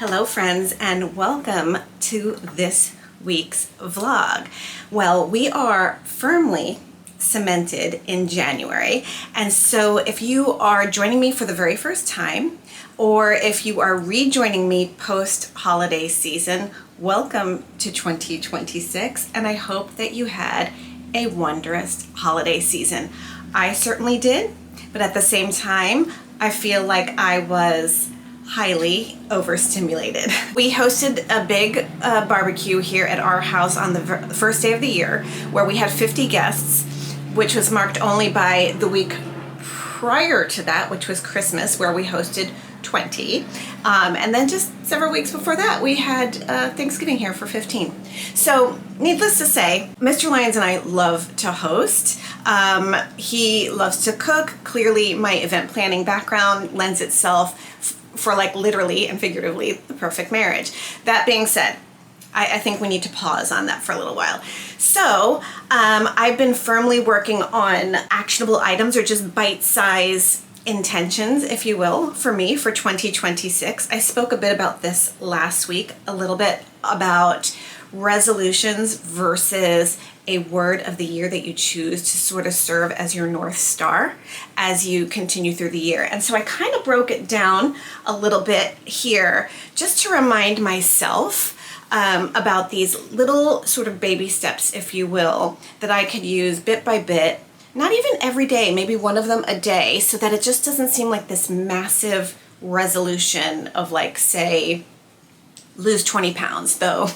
Hello friends, and welcome to this week's vlog. Well, we are firmly cemented in January, and so if you are joining me for the very first time, or if you are rejoining me post-holiday season, welcome to 2026, and I hope that you had a wondrous holiday season. I certainly did, but at the same time, I feel like I was highly overstimulated. We hosted a big barbecue here at our house on the first day of the year, where we had 50 guests, which was marked only by the week prior to that, which was Christmas, where we hosted 20. And then just several weeks before that, we had Thanksgiving here for 15. So needless to say, Mr. Lyons and I love to host. He loves to cook. Clearly, my event planning background lends itself for like literally and figuratively the perfect marriage. That being said, I think we need to pause on that for a little while. So I've been firmly working on actionable items, or just bite-size intentions, if you will, for me for 2026. I spoke a bit about this last week, a little bit about resolutions versus a word of the year that you choose to sort of serve as your North Star as you continue through the year. And so I kind of broke it down a little bit here just to remind myself about these little sort of baby steps, if you will, that I could use bit by bit, not even every day, maybe one of them a day, so that it just doesn't seem like this massive resolution of, like, say, lose 20 pounds, though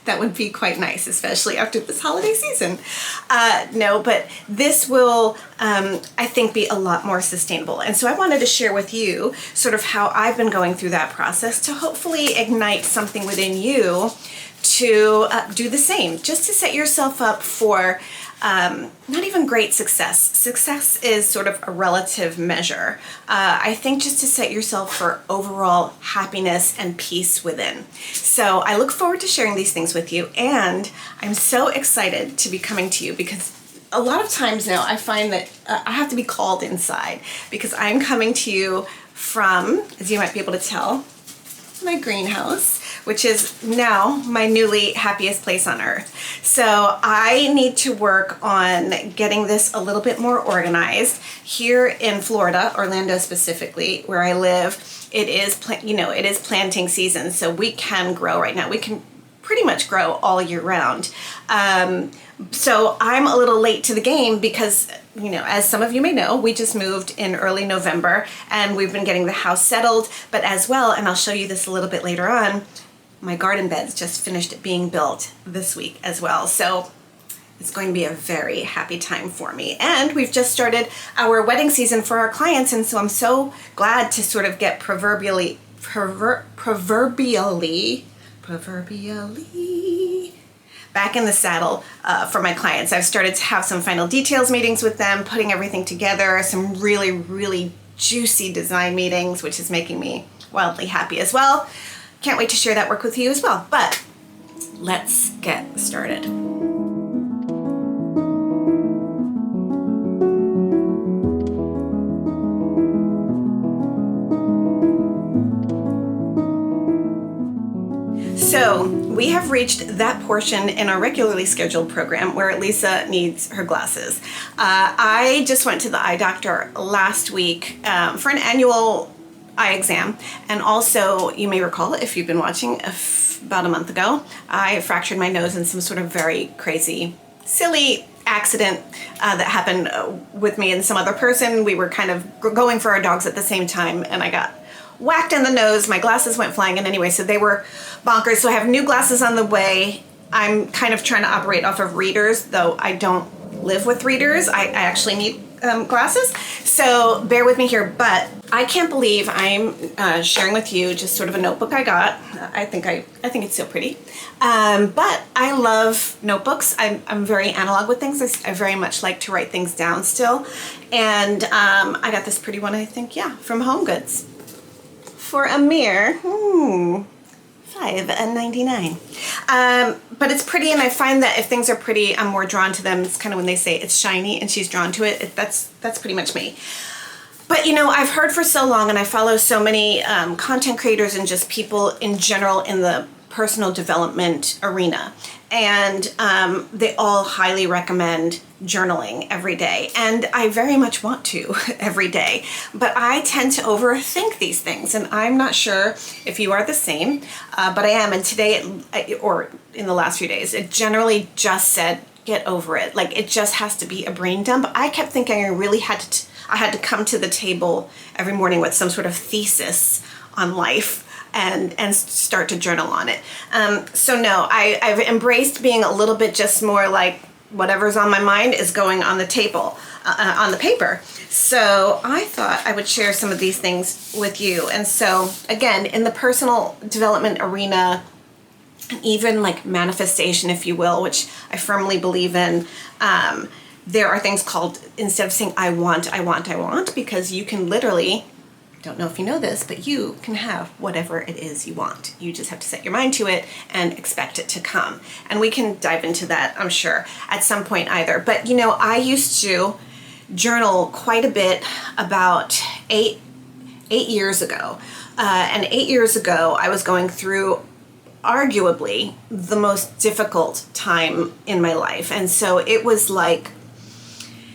that would be quite nice, especially after this holiday season. No, but this will, I think, be a lot more sustainable. And so I wanted to share with you sort of how I've been going through that process to hopefully ignite something within you to do the same, just to set yourself up for not even great success. Success is sort of a relative measure. I think just to set yourself for overall happiness and peace within. So I look forward to sharing these things with you, and I'm so excited to be coming to you because a lot of times now I find that I have to be called inside because I'm coming to you from, as you might be able to tell, my greenhouse, which is now my newly happiest place on earth. So I need to work on getting this a little bit more organized. Here in Florida, Orlando specifically, where I live, it is planting season, so we can grow right now. We can pretty much grow all year round. So I'm a little late to the game because, as some of you may know, we just moved in early November and we've been getting the house settled, but as well, and I'll show you this a little bit later on, my garden beds just finished being built this week as well. So it's going to be a very happy time for me. And we've just started our wedding season for our clients, and so I'm so glad to sort of get proverbially back in the saddle for my clients. I've started to have some final details meetings with them, putting everything together, some really, really juicy design meetings, which is making me wildly happy as well. Can't wait to share that work with you as well. But let's get started. So we have reached that portion in our regularly scheduled program where Lisa needs her glasses. I just went to the eye doctor last week for an annual eye exam, and also, you may recall, if you've been watching, about a month ago, I fractured my nose in some sort of very crazy, silly accident that happened with me and some other person. We were kind of going for our dogs at the same time, and I got whacked in the nose. My glasses went flying, and anyway, so they were bonkers. So I have new glasses on the way. I'm kind of trying to operate off of readers, though I don't live with readers. I actually need glasses, so bear with me here. But I can't believe I'm sharing with you just sort of a notebook I got. I think it's so pretty. But I love notebooks. I'm very analog with things. I very much like to write things down still. And I got this pretty one, I think, from Home Goods for a mere $5.99. But it's pretty, and I find that if things are pretty, I'm more drawn to them. It's kind of when they say it's shiny and she's drawn to it. That's pretty much me. But I've heard for so long, and I follow so many content creators and just people in general in the personal development arena, and they all highly recommend journaling every day, and I very much want to every day, but I tend to overthink these things, and I'm not sure if you are the same, but I am. And today, or in the last few days, it generally just said, get over it. Like, it just has to be a brain dump. I kept thinking I really had to come to the table every morning with some sort of thesis on life and start to journal on it. So no, I've embraced being a little bit just more like whatever's on my mind is going on the table, on the paper. So I thought I would share some of these things with you. And so again, in the personal development arena, and even like manifestation, if you will, which I firmly believe in, there are things called, instead of saying I want, because you can literally, don't know if you know this, but you can have whatever it is you want. You just have to set your mind to it and expect it to come. And we can dive into that, I'm sure, at some point either. But I used to journal quite a bit about eight years ago. And 8 years ago, I was going through arguably the most difficult time in my life. And so it was like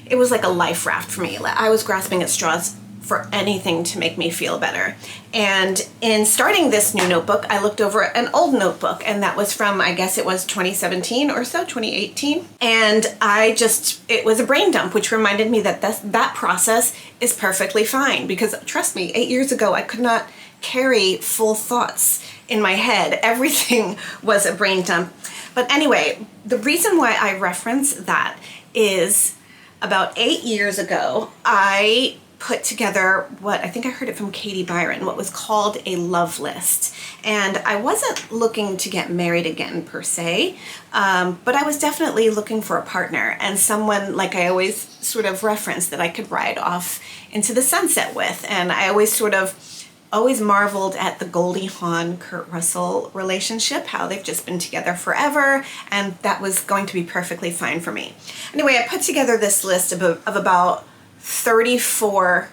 a life raft for me. I was grasping at straws for anything to make me feel better. And in starting this new notebook, I looked over an old notebook, and that was from, I guess it was 2017 or so, 2018. And it was a brain dump, which reminded me that that process is perfectly fine, because trust me, 8 years ago, I could not carry full thoughts in my head. Everything was a brain dump. But anyway, the reason why I reference that is about 8 years ago, I put together what I think I heard it from Katie Byron, what was called a love list. And I wasn't looking to get married again per se, but I was definitely looking for a partner and someone, like I always sort of reference, that I could ride off into the sunset with. And I always marveled at the Goldie Hawn, Kurt Russell relationship, how they've just been together forever, and that was going to be perfectly fine for me. Anyway, I put together this list of about 34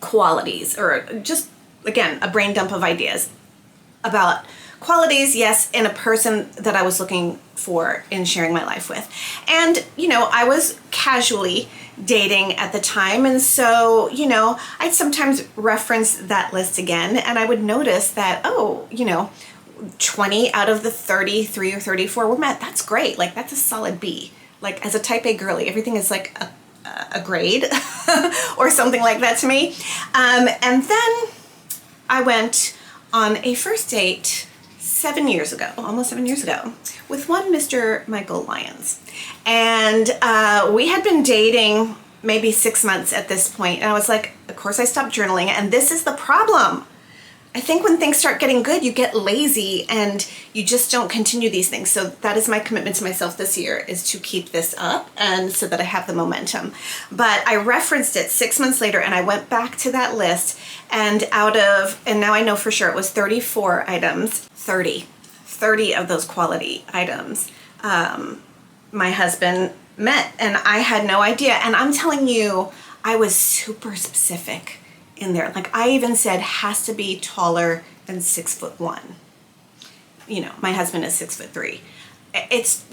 qualities, or just, again, a brain dump of ideas about qualities, yes, in a person that I was looking for in sharing my life with. And, I was casually dating at the time, and so, I'd sometimes reference that list again, and I would notice that, 20 out of the 33 or 34 were met. That's great. Like, that's a solid B. Like, as a type A girly, everything is like a grade or something like that to me. And then I went on a first date almost 7 years ago, with one Mr. Michael Lyons. And we had been dating maybe 6 months at this point, and I was like, of course I stopped journaling, and this is the problem. I think when things start getting good, you get lazy and you just don't continue these things. So that is my commitment to myself this year, is to keep this up, and so that I have the momentum. But I referenced it 6 months later, and I went back to that list, and now I know for sure it was 34 items, 30 of those quality items my husband met, and I had no idea. And I'm telling you, I was super specific in there. Like, I even said has to be taller than 6'1". My husband is 6'3". It's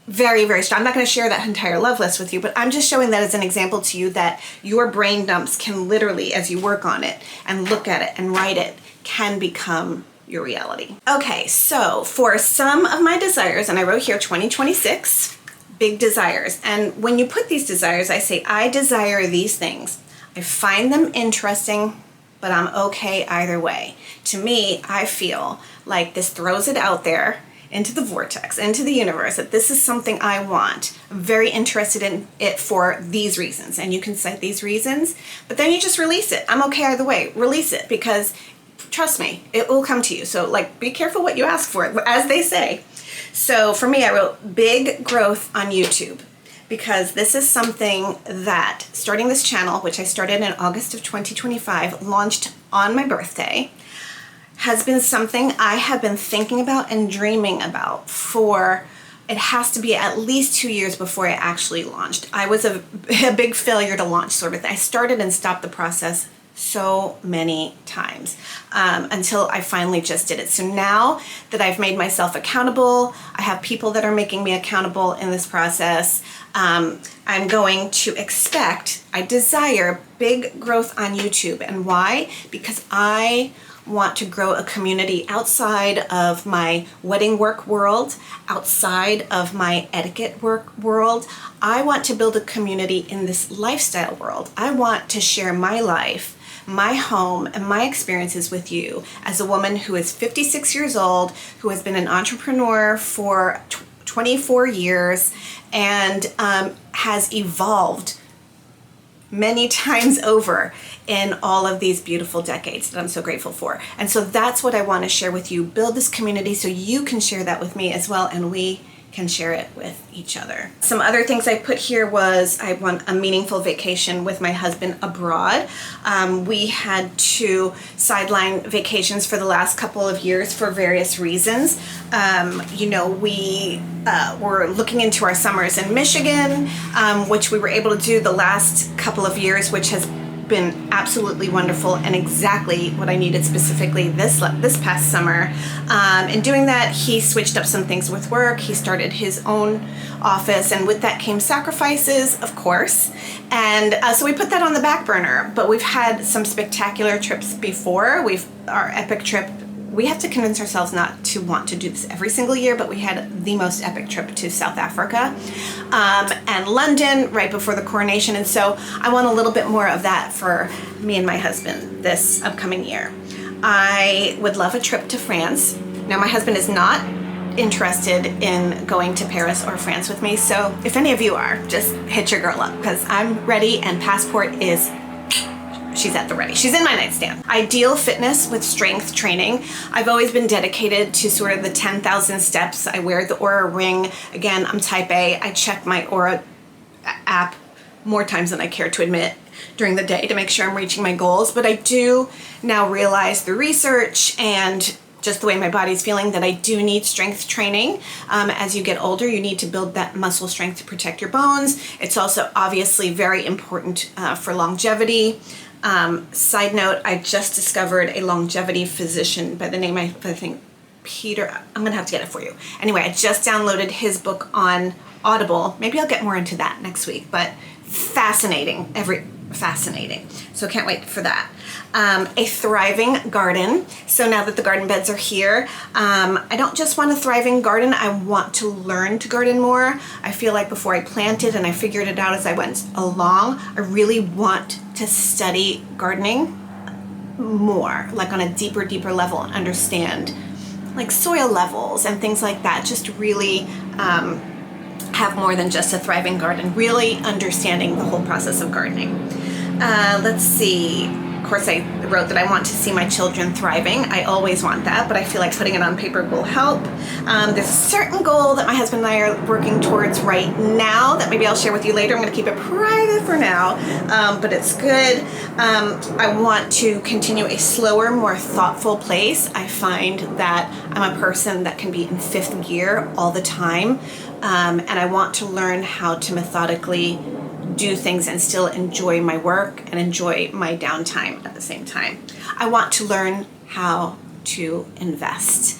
very, very strong. I'm not going to share that entire love list with you, but I'm just showing that as an example to you that your brain dumps can literally, as you work on it and look at it and write it, can become your reality. Okay, so for some of my desires, and I wrote here 2026, big desires. And when you put these desires, I say, I desire these things. I find them interesting, but I'm okay either way. To me, I feel like this throws it out there into the vortex, into the universe, that this is something I want. I'm very interested in it for these reasons. And you can cite these reasons, but then you just release it. I'm okay either way. Release it, because trust me, it will come to you. So, be careful what you ask for, as they say. So for me, I wrote big growth on YouTube, because this is something that, starting this channel, which I started in August of 2025, launched on my birthday, has been something I have been thinking about and dreaming about for it has to be at least 2 years before I actually launched. I was a big failure to launch sort of thing. I started and stopped the process so many times until I finally just did it. So now that I've made myself accountable, I have people that are making me accountable in this process. I'm going to expect, I desire big growth on YouTube. And why? Because I want to grow a community outside of my wedding work world, outside of my etiquette work world. I want to build a community in this lifestyle world. I want to share my life, my home, and my experiences with you as a woman who is 56 years old, who has been an entrepreneur for 24 years and has evolved many times over in all of these beautiful decades that I'm so grateful for. And so that's what I want to share with you. Build this community so you can share that with me as well, and we can share it with each other. Some other things I put here was I want a meaningful vacation with my husband abroad. We had to sideline vacations for the last couple of years for various reasons. We were looking into our summers in Michigan, which we were able to do the last couple of years, which has been absolutely wonderful and exactly what I needed specifically this past summer. In doing that, he switched up some things with work. He started his own office, and with that came sacrifices, of course. And so we put that on the back burner. But we've had some spectacular trips before. Our epic trip. We have to convince ourselves not to want to do this every single year, but we had the most epic trip to South Africa and London right before the coronation. And so I want a little bit more of that for me and my husband this upcoming year. I would love a trip to France. Now, my husband is not interested in going to Paris or France with me. So if any of you are, just hit your girl up because I'm ready and passport is she's at the ready. She's in my nightstand. Ideal fitness with strength training. I've always been dedicated to sort of the 10,000 steps. I wear the Oura ring. Again, I'm type A. I check my Oura app more times than I care to admit during the day to make sure I'm reaching my goals. But I do now realize the research and just the way my body's feeling that I do need strength training. As you get older, you need to build that muscle strength to protect your bones. It's also obviously very important for longevity. Side note, I just discovered a longevity physician by the name, I think, Peter. I'm going to have to get it for you. Anyway, I just downloaded his book on Audible. Maybe I'll get more into that next week, but fascinating. Fascinating. So can't wait for that. A thriving garden. So now that the garden beds are here, I don't just want a thriving garden. I want to learn to garden more. I feel like before I planted and I figured it out as I went along, I really want to study gardening more, like on a deeper level, and understand like soil levels and things like that. Just really have more than just a thriving garden, really understanding the whole process of gardening. Let's see. Of course, I wrote that I want to see my children thriving. I always want that, but I feel like putting it on paper will help. There's a certain goal that my husband and I are working towards right now that maybe I'll share with you later. I'm going to keep it private for now, but it's good. I want to continue a slower, more thoughtful pace. I find that I'm a person that can be in fifth gear all the time, and I want to learn how to methodically do things and still enjoy my work and enjoy my downtime at the same time. I want to learn how to invest.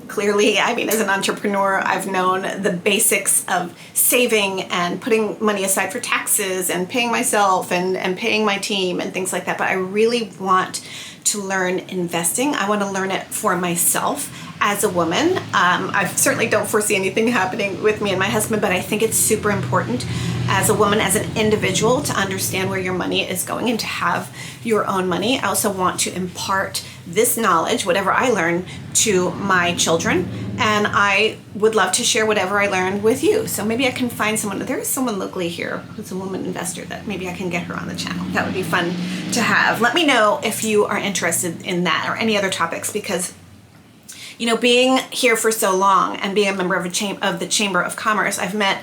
Clearly, I mean, as an entrepreneur, I've known the basics of saving and putting money aside for taxes and paying myself and paying my team and things like that. But I really want to learn investing. I want to learn it for myself as a woman. I certainly don't foresee anything happening with me and my husband, but I think it's super important as a woman, as an individual, to understand where your money is going and to have your own money. I also want to impart this knowledge, whatever I learn, to my children, and I would love to share whatever I learned with you. So maybe I can find someone. There is someone locally here who's a woman investor that maybe I can get her on the channel. That would be fun to have. Let me know if you are interested in that or any other topics, because being here for so long and being a member of the Chamber of Commerce, I've met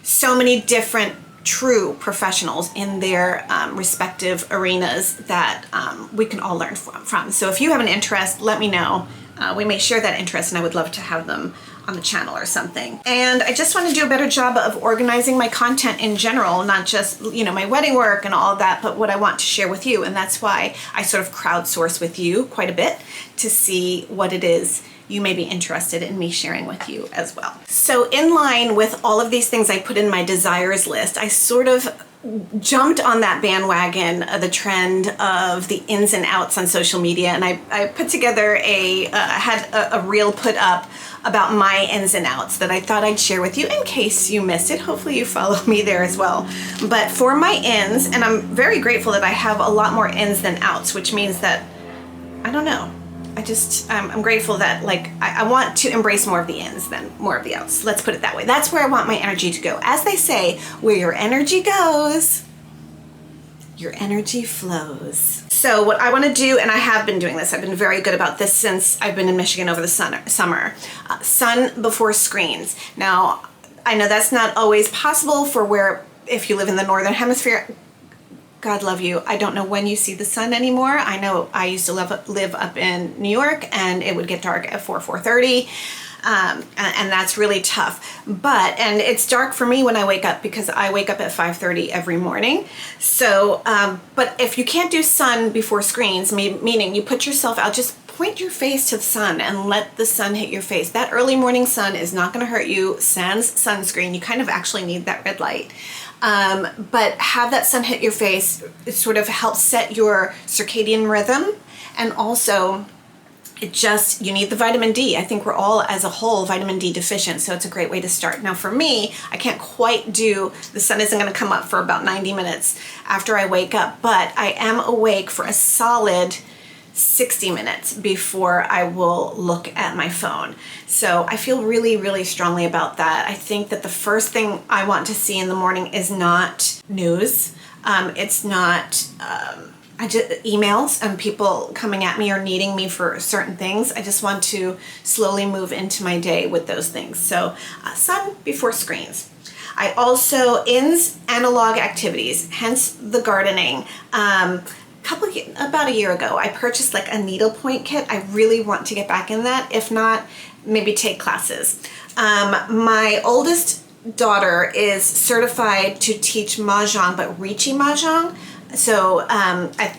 so many different true professionals in their respective arenas that we can all learn from. So if you have an interest, let me know. We may share that interest, and I would love to have them on the channel or something. And I just want to do a better job of organizing my content in general, not just, you know, my wedding work and all of that, but what I want to share with you. And that's why I sort of crowdsource with you quite a bit to see what it is you may be interested in me sharing with you as well. So in line with all of these things I put in my desires list, I sort of jumped on that bandwagon, the trend of the ins and outs on social media, and I put together had a reel put up about my ins and outs that I thought I'd share with you in case you missed it. Hopefully you follow me there as well. But for my ins, and I'm very grateful that I have a lot more ins than outs, which means that, I don't know, I'm grateful that, like, I want to embrace more of the ins than more of the outs. Let's put it that way. That's where I want my energy to go. As they say, where your energy goes, your energy flows. So what I want to do, and I have been doing this, I've been very good about this since I've been in Michigan over the summer. Sun before screens. Now, I know that's not always possible if you live in the Northern Hemisphere. God love you. I don't know when you see the sun anymore. I know I used to live up in New York, and it would get dark at 4:30. And that's really tough. And it's dark for me when I wake up because I wake up at 5:30 every morning. So, but if you can't do sun before screens, meaning you put yourself out, just point your face to the sun and let the sun hit your face. That early morning sun is not going to hurt you. Sans sunscreen, you kind of actually need that red light. But have that sun hit your face. It sort of helps set your circadian rhythm, and also you need the vitamin D. I think we're all as a whole vitamin D deficient, so it's a great way to start. Now for me, I can't quite the sun isn't going to come up for about 90 minutes after I wake up, but I am awake for a solid 60 minutes before I will look at my phone. So I feel really, really strongly about that. I think that the first thing I want to see in the morning is not news. It's not emails and people coming at me or needing me for certain things. I just want to slowly move into my day with those things. So sun before screens. I also, analog activities, hence the gardening. About a year ago, I purchased like a needlepoint kit. I really want to get back in that. If not, maybe take classes. My oldest daughter is certified to teach Mahjong, but Riichi Mahjong. So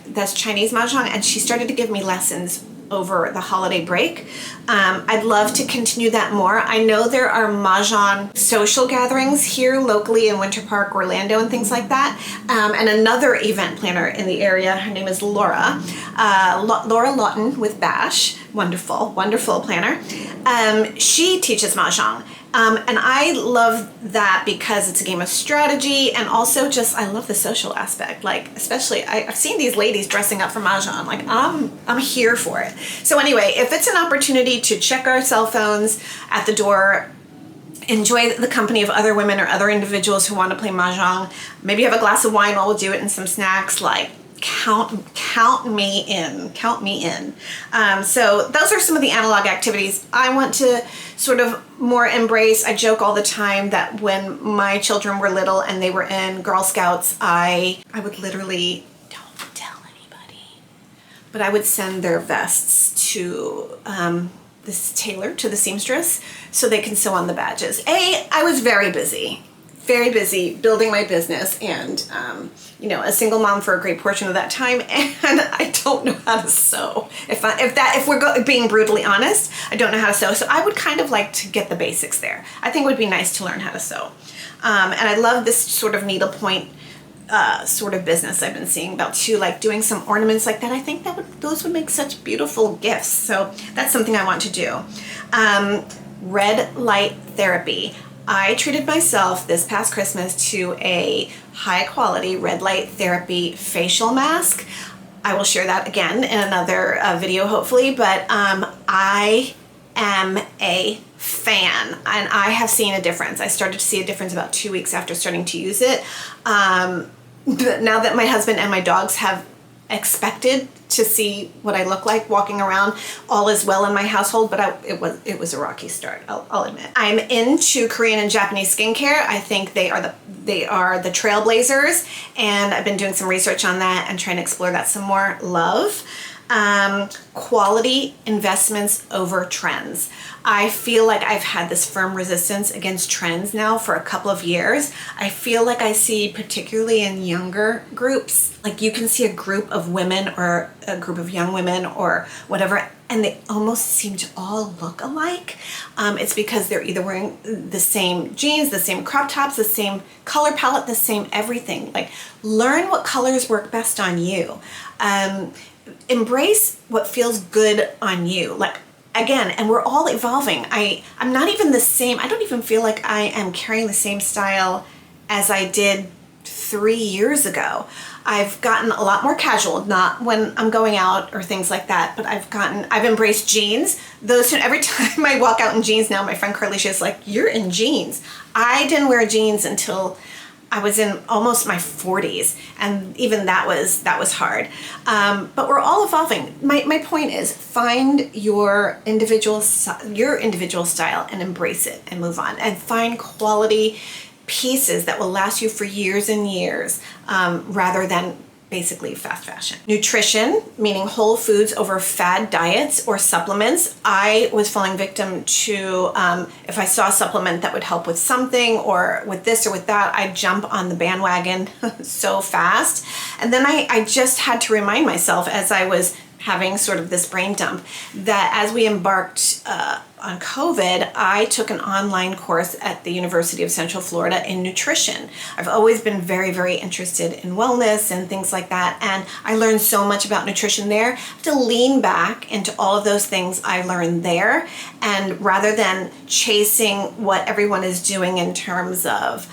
that's Chinese Mahjong, and she started to give me lessons over the holiday break. I'd love to continue that more. I know there are Mahjong social gatherings here locally in Winter Park, Orlando, and things like that. And another event planner in the area, her name is Laura. Laura Lawton with Bash. Wonderful, wonderful planner. She teaches Mahjong. And I love that because it's a game of strategy, and also just, I love the social aspect. Like, especially, I've seen these ladies dressing up for Mahjong. Like, I'm here for it. So anyway, if it's an opportunity to check our cell phones at the door, enjoy the company of other women or other individuals who want to play Mahjong, maybe have a glass of wine while we'll do it and some snacks, like, count me in. So those are some of the analog activities I want to sort of more embrace. I joke all the time that when my children were little and they were in Girl Scouts, I would literally, don't tell anybody, but I would send their vests to this tailor, to the seamstress, so they can sew on the badges. I was very busy building my business, and a single mom for a great portion of that time, and I don't know how to sew. If we're being brutally honest, I don't know how to sew. So I would kind of like to get the basics there. I think it would be nice to learn how to sew. And I love this sort of needlepoint sort of business I've been seeing about too, like doing some ornaments like that. I think those would make such beautiful gifts. So that's something I want to do. Red light therapy. I treated myself this past Christmas to a high quality red light therapy facial mask. I will share that again in another video hopefully, but I am a fan, and I have seen a difference. I started to see a difference about 2 weeks after starting to use it. Now that my husband and my dogs have expected to see what I look like walking around, all is well in my household, but it was a rocky start, I'll admit. I'm into Korean and Japanese skincare. I think they are the trailblazers, and I've been doing some research on that and trying to explore that some more. Love. Quality investments over trends. I feel like I've had this firm resistance against trends now for a couple of years. I feel like I see, particularly in younger groups, like you can see a group of women or a group of young women or whatever, and they almost seem to all look alike. It's because they're either wearing the same jeans, the same crop tops, the same color palette, the same everything. Like, learn what colors work best on you. Embrace what feels good on you. Like, again, and we're all evolving. I'm not even the same. I don't even feel like I am carrying the same style as I did 3 years ago. I've gotten a lot more casual, not when I'm going out or things like that, but I've embraced jeans. Every time I walk out in jeans now, my friend Carlicia is like, "You're in jeans." I didn't wear jeans until I was in almost my 40s, and even that was hard. But we're all evolving. My point is, find your individual style and embrace it and move on, and find quality pieces that will last you for years and years, rather than basically fast fashion. Nutrition, meaning whole foods over fad diets or supplements. I was falling victim to, if I saw a supplement that would help with something or with this or with that, I'd jump on the bandwagon so fast. And then I just had to remind myself, as I was having sort of this brain dump, that as we embarked on COVID, I took an online course at the University of Central Florida in nutrition. I've always been very, very interested in wellness and things like that, and I learned so much about nutrition there. I have to lean back into all of those things I learned there, and rather than chasing what everyone is doing in terms of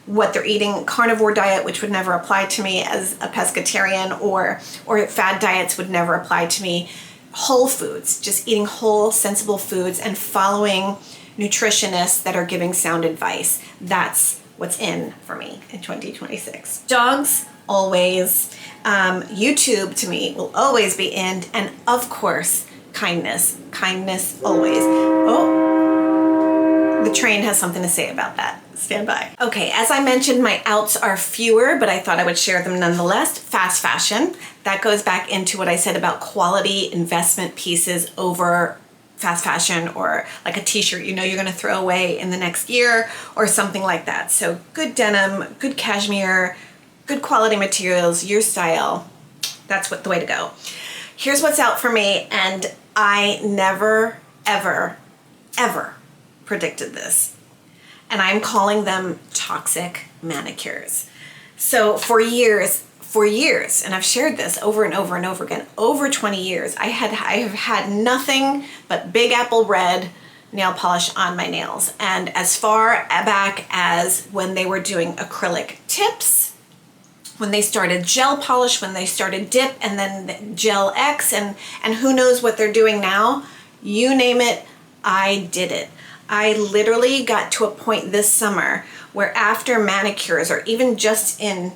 what they're eating, carnivore diet, which would never apply to me as a pescatarian, or fad diets would never apply to me. Whole foods, just eating whole, sensible foods and following nutritionists that are giving sound advice. That's what's in for me in 2026. Dogs, always. YouTube, to me, will always be in. And of course, kindness. Kindness, always. Oh, the train has something to say about that. Stand by. Okay, as I mentioned, my outs are fewer, but I thought I would share them nonetheless. Fast fashion. That goes back into what I said about quality investment pieces over fast fashion, or like a t-shirt you're going to throw away in the next year or something like that. So good denim, good cashmere, good quality materials, your style. That's the way to go. Here's what's out for me, and I never, ever, ever predicted this. And I'm calling them toxic manicures. So for years, and I've shared this over and over and over again, over 20 years, I have had nothing but Big Apple Red nail polish on my nails. And as far back as when they were doing acrylic tips, when they started gel polish, when they started dip, and then Gel X, and who knows what they're doing now, you name it, I did it. I literally got to a point this summer where after manicures, or even just in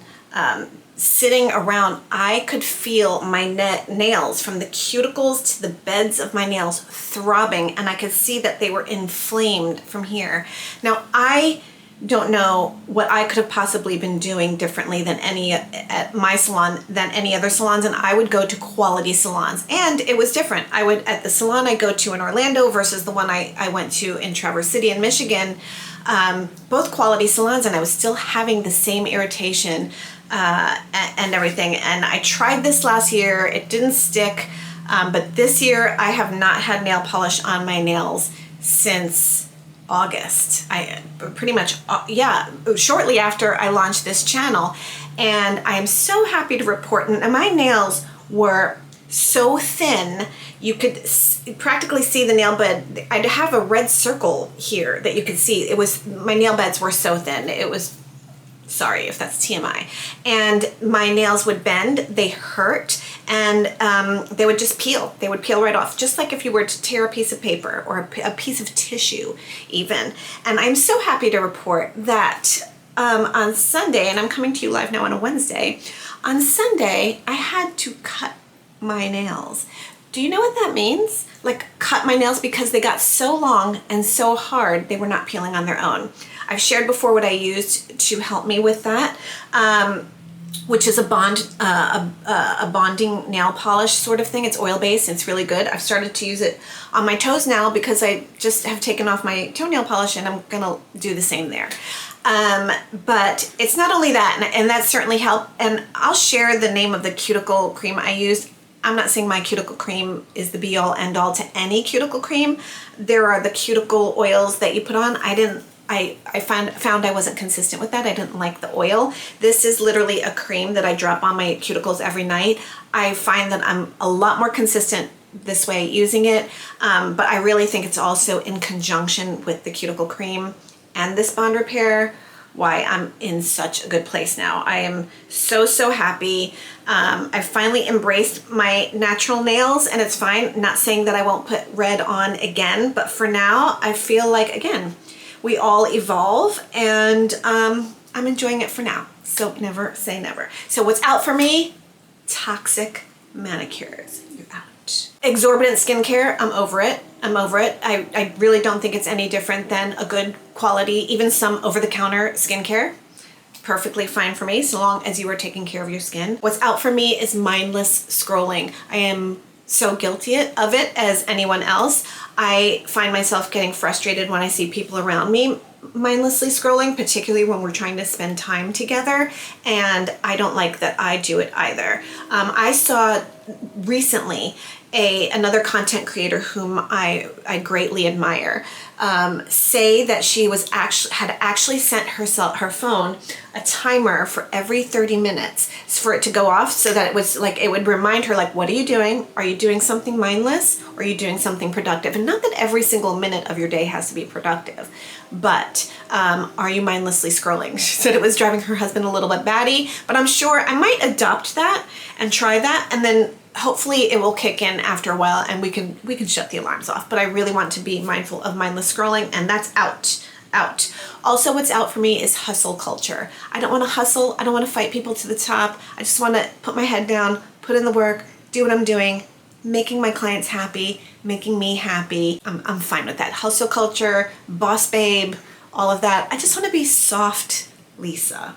sitting around, I could feel my nails, from the cuticles to the beds of my nails, throbbing, and I could see that they were inflamed from here. Now, I don't know what I could have possibly been doing differently than at my salon than any other salons, and I would go to quality salons, and it was different. At the salon I go to in Orlando versus the one I went to in Traverse City in Michigan, both quality salons, and I was still having the same irritation and everything. And I tried this last year, it didn't stick, but this year I have not had nail polish on my nails since August. I pretty much, shortly after I launched this channel, and I am so happy to report, and my nails were so thin, you could practically see the nail bed. I'd have a red circle here that you could see. My nail beds were so thin. It was, sorry if that's TMI. And my nails would bend, they hurt, and they would just peel. They would peel right off, just like if you were to tear a piece of paper or a piece of tissue even. And I'm so happy to report that on Sunday, and I'm coming to you live now on a Wednesday, on Sunday I had to cut my nails. Do you know what that means? Like, cut my nails, because they got so long and so hard they were not peeling on their own. I've shared before what I used to help me with that. which is a bonding nail polish sort of thing. It's oil-based and it's really good. I've started to use it on my toes now because I just have taken off my toenail polish, and I'm gonna do the same there. But it's not only that, and that certainly helped. And I'll share the name of the cuticle cream I used. I'm not saying my cuticle cream is the be-all end-all to any cuticle cream. There are the cuticle oils that you put on. I found I wasn't consistent with that. I didn't like the oil. This is literally a cream that I drop on my cuticles every night. I find that I'm a lot more consistent this way using it, but I really think it's also in conjunction with the cuticle cream and this bond repair why I'm in such a good place now. I am so happy. I finally embraced my natural nails, and it's fine. Not saying that I won't put red on again, but for now I feel like, again, we all evolve, and I'm enjoying it for now. So never say never. So what's out for me? Toxic manicures. You're out. Exorbitant skincare. I'm over it. I really don't think it's any different than a good quality, even some over-the-counter skincare. Perfectly fine for me, so long as you are taking care of your skin. What's out for me is mindless scrolling. I am so guilty of it as anyone else. I find myself getting frustrated when I see people around me mindlessly scrolling, particularly when we're trying to spend time together, and I don't like that I do it either. I saw recently another content creator whom I greatly admire say that she had actually sent her phone a timer for every 30 minutes for it to go off, so that it was like, it would remind her, like, what are you doing? Are you doing something mindless, or are you doing something productive? And not that every single minute of your day has to be productive, but are you mindlessly scrolling? She said it was driving her husband a little bit batty, but I'm sure I might adopt that and try that, and then hopefully it will kick in after a while and we can shut the alarms off. But I really want to be mindful of mindless scrolling, and that's out. Also, what's out for me is hustle culture. I don't want to hustle. I don't want to fight people to the top. I just want to put my head down, put in the work, do what I'm doing, making my clients happy, making me happy. I'm fine with that. Hustle culture, boss babe, all of that. I just want to be soft Lisa.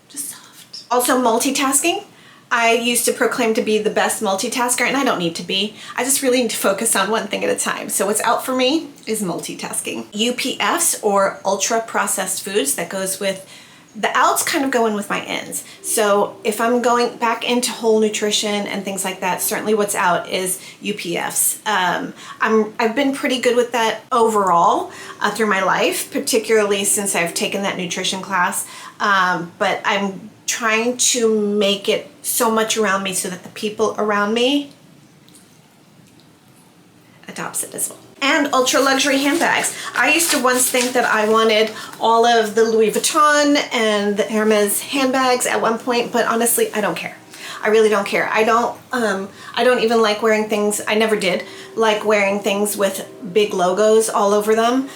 Just soft. Also, multitasking. I used to proclaim to be the best multitasker, and I don't need to be. I just really need to focus on one thing at a time. So what's out for me is multitasking. UPFs, or ultra processed foods, that goes with the outs, kind of go in with my ins. So if I'm going back into whole nutrition and things like that, certainly what's out is UPFs. I've been pretty good with that overall through my life, particularly since I've taken that nutrition class. But I'm trying to make it so much around me so that the people around me adopts it as well. And ultra luxury handbags. I used to once think that I wanted all of the Louis Vuitton and the Hermes handbags at one point, but honestly, I don't care. I really don't care. I don't even like wearing things. I never did like wearing things with big logos all over them.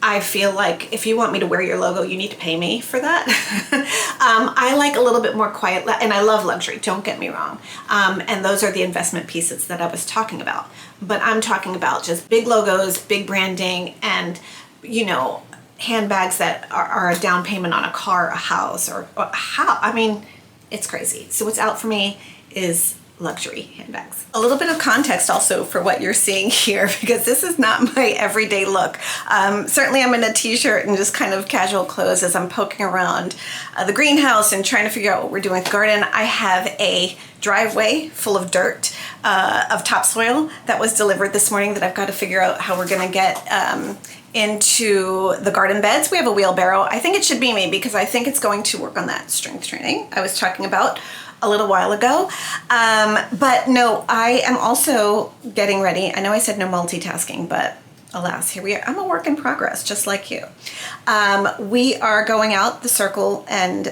I feel like if you want me to wear your logo, you need to pay me for that. I like a little bit more quiet, and I love luxury, don't get me wrong. And those are the investment pieces that I was talking about. But I'm talking about just big logos, big branding, and, handbags that are a down payment on a car, a house, or how. It's crazy. So what's out for me is luxury handbags. A little bit of context also for what you're seeing here, because this is not my everyday look. Certainly I'm in a t-shirt and just kind of casual clothes as I'm poking around the greenhouse and trying to figure out what we're doing with the garden. I have a driveway full of dirt, of topsoil that was delivered this morning that I've got to figure out how we're gonna get into the garden beds. We have a wheelbarrow. I think it should be me, because I think it's going to work on that strength training I was talking about a little while ago. But no, I am also getting ready. I know I said no multitasking, but alas, here we are. I'm a work in progress, just like you. We are going out, the circle and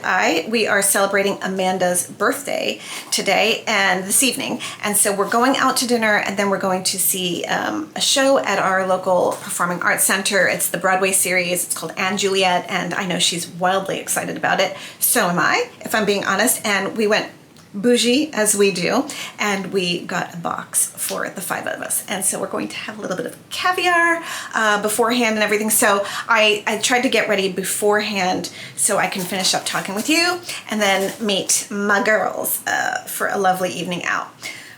we are celebrating Amanda's birthday today and this evening. And so we're going out to dinner, and then we're going to see a show at our local performing arts center. It's the Broadway series. It's called Anne Juliet, and I know she's wildly excited about it. So am I, if I'm being honest. And we went bougie as we do, and we got a box for the 5 of us. And so we're going to have a little bit of caviar beforehand and everything. So I tried to get ready beforehand so I can finish up talking with you and then meet my girls for a lovely evening out.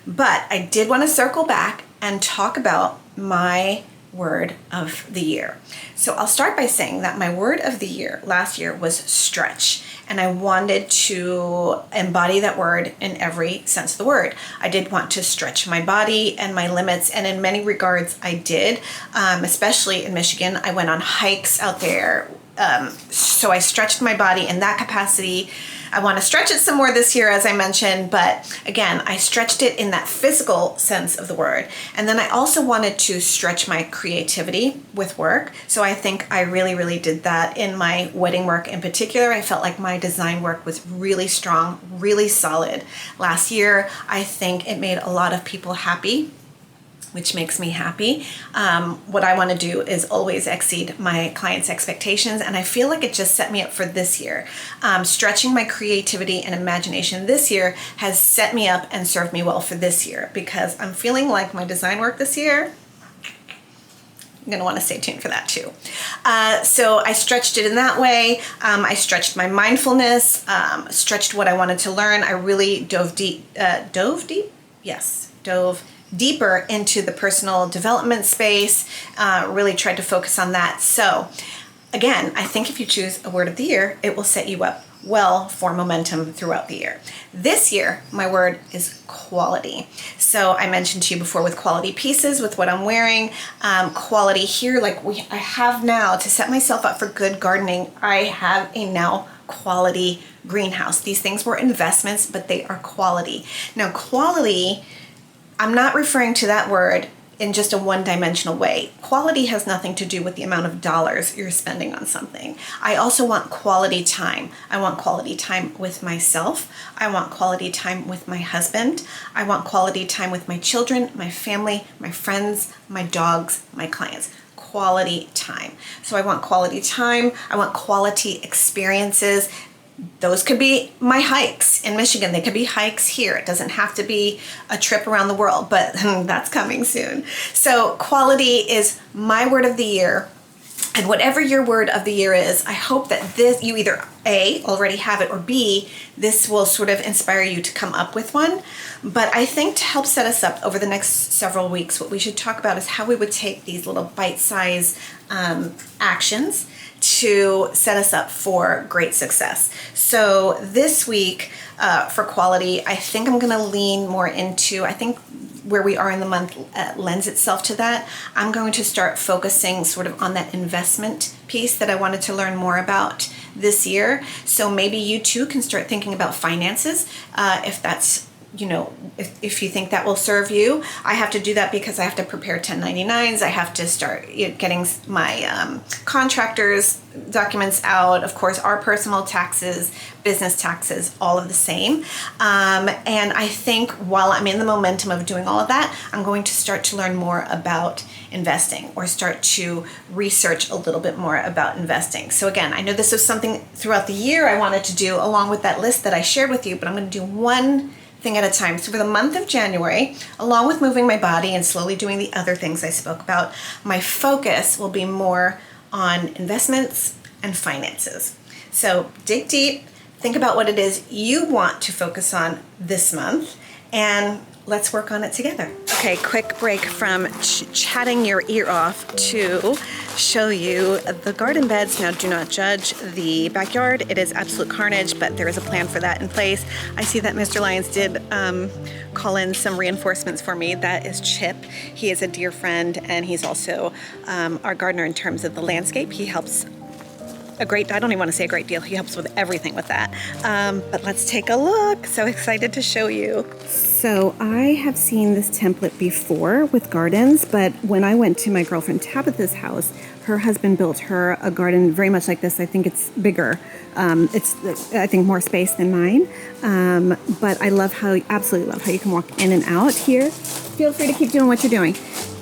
But I did want to circle back and talk about my word of the year. So I'll start by saying that my word of the year last year was stretch, and I wanted to embody that word in every sense of the word. I did want to stretch my body and my limits, and in many regards I did, especially in Michigan. I went on hikes out there, so I stretched my body in that capacity. I want to stretch it some more this year, as I mentioned, but again, I stretched it in that physical sense of the word. And then I also wanted to stretch my creativity with work. So I think I really, really did that in my wedding work in particular. I felt like my design work was really strong, really solid. Last year, I think it made a lot of people happy, which makes me happy. What I want to do is always exceed my clients' expectations, and I feel like it just set me up for this year. Stretching my creativity and imagination this year has set me up and served me well for this year, because I'm feeling like my design work this year, I'm going to want to stay tuned for that too. So I stretched it in that way. I stretched my mindfulness, stretched what I wanted to learn. I really dove deeper into the personal development space, really tried to focus on that. So again, I think if you choose a word of the year, it will set you up well for momentum throughout the year. This year, my word is quality. So I mentioned to you before with quality pieces, with what I'm wearing, quality here, I have now to set myself up for good gardening. I have a now quality greenhouse. These things were investments, but they are quality. Now, quality, I'm not referring to that word in just a one-dimensional way. Quality has nothing to do with the amount of dollars you're spending on something. I also want quality time. I want quality time with myself. I want quality time with my husband. I want quality time with my children, my family, my friends, my dogs, my clients. Quality time. So I want quality time. I want quality experiences. Those could be my hikes in Michigan. They could be hikes here. It doesn't have to be a trip around the world, but that's coming soon. So quality is my word of the year. And whatever your word of the year is, I hope that this, you either A, already have it, or B, this will sort of inspire you to come up with one. But I think to help set us up over the next several weeks, what we should talk about is how we would take these little bite-sized actions to set us up for great success. So this week for quality, I think I'm going to lean more into, I think where we are in the month lends itself to that. I'm going to start focusing sort of on that investment piece that I wanted to learn more about this year. So maybe you too can start thinking about finances if that's, if you think that will serve you. I have to do that because I have to prepare 1099s. I have to start getting my contractors documents out. Of course, our personal taxes, business taxes, all of the same. And I think while I'm in the momentum of doing all of that, I'm going to start to learn more about investing or start to research a little bit more about investing. So again, I know this was something throughout the year I wanted to do along with that list that I shared with you, but I'm going to do one thing at a time. So for the month of January, along with moving my body and slowly doing the other things I spoke about, my focus will be more on investments and finances. So dig deep, think about what it is you want to focus on this month, and let's work on it together. Okay, quick break from chatting your ear off to show you the garden beds. Now, do not judge the backyard. It is absolute carnage, but there is a plan for that in place. I see that Mr. Lyons did call in some reinforcements for me. That is Chip. He is a dear friend, and he's also our gardener in terms of the landscape. He helps I don't even want to say a great deal. He helps with everything with that. But let's take a look. So excited to show you. So I have seen this template before with gardens, but when I went to my girlfriend Tabitha's house, her husband built her a garden very much like this. I think it's bigger. It's, I think, more space than mine. But I absolutely love how you can walk in and out here. Feel free to keep doing what you're doing.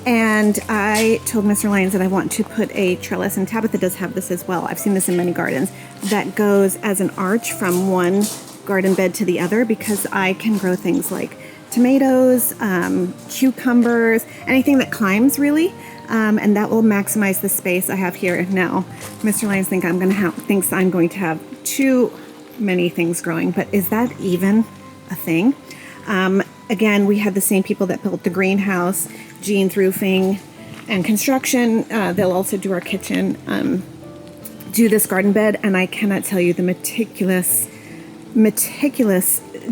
And I told Mr. Lyons that I want to put a trellis, and Tabitha does have this as well. I've seen this in many gardens, that goes as an arch from one garden bed to the other because I can grow things like tomatoes, cucumbers, anything that climbs really, and that will maximize the space I have here. Now, Mr. Lyons thinks I'm going to have too many things growing, but is that even a thing? Again, we had the same people that built the greenhouse, Gene's Roofing and Construction. They'll also do our kitchen, do this garden bed, and I cannot tell you the meticulous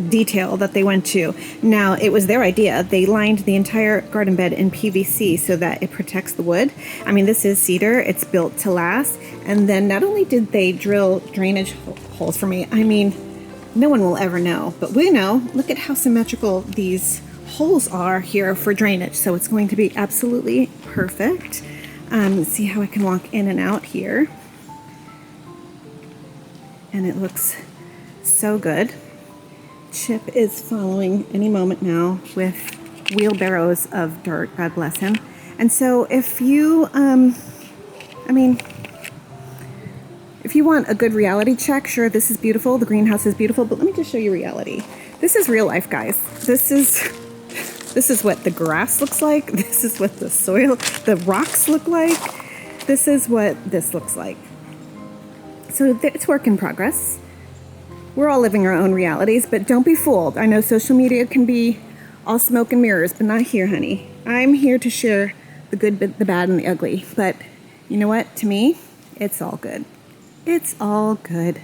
detail that they went to. Now, it was their idea. They lined the entire garden bed in PVC so that it protects the wood. I mean, this is cedar. It's built to last. And then not only did they drill drainage holes for me, I mean, no one will ever know, but we know. Look at how symmetrical these holes are here for drainage. So it's going to be absolutely perfect. See how I can walk in and out here. And it looks so good. Chip is following any moment now with wheelbarrows of dirt, God bless him. And so if you, if you want a good reality check, sure, this is beautiful, the greenhouse is beautiful, but let me just show you reality. This is real life, guys. This is what the grass looks like. This is what the soil, the rocks look like. This is what this looks like. So it's work in progress. We're all living our own realities, but don't be fooled. I know social media can be all smoke and mirrors, but not here, honey. I'm here to share the good, the bad, and the ugly. But you know what? To me, it's all good. It's all good.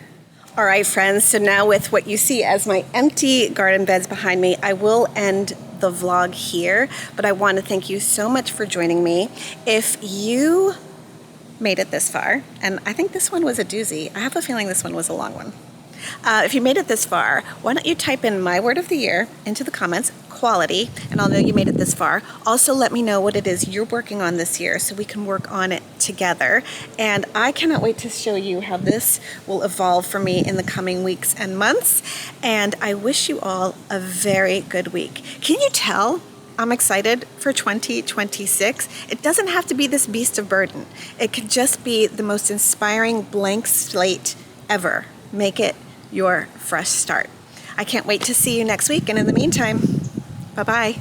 All right, friends. So now with what you see as my empty garden beds behind me, I will end the vlog here, but I want to thank you so much for joining me. If you made it this far, and I think this one was a doozy. I have a feeling this one was a long one. If you made it this far, why don't you type in my word of the year into the comments, quality, and I'll know you made it this far. Also, let me know what it is you're working on this year so we can work on it together. And I cannot wait to show you how this will evolve for me in the coming weeks and months. And I wish you all a very good week. Can you tell I'm excited for 2026? It doesn't have to be this beast of burden. It could just be the most inspiring blank slate ever. Make it your fresh start. I can't wait to see you next week. And in the meantime, bye-bye.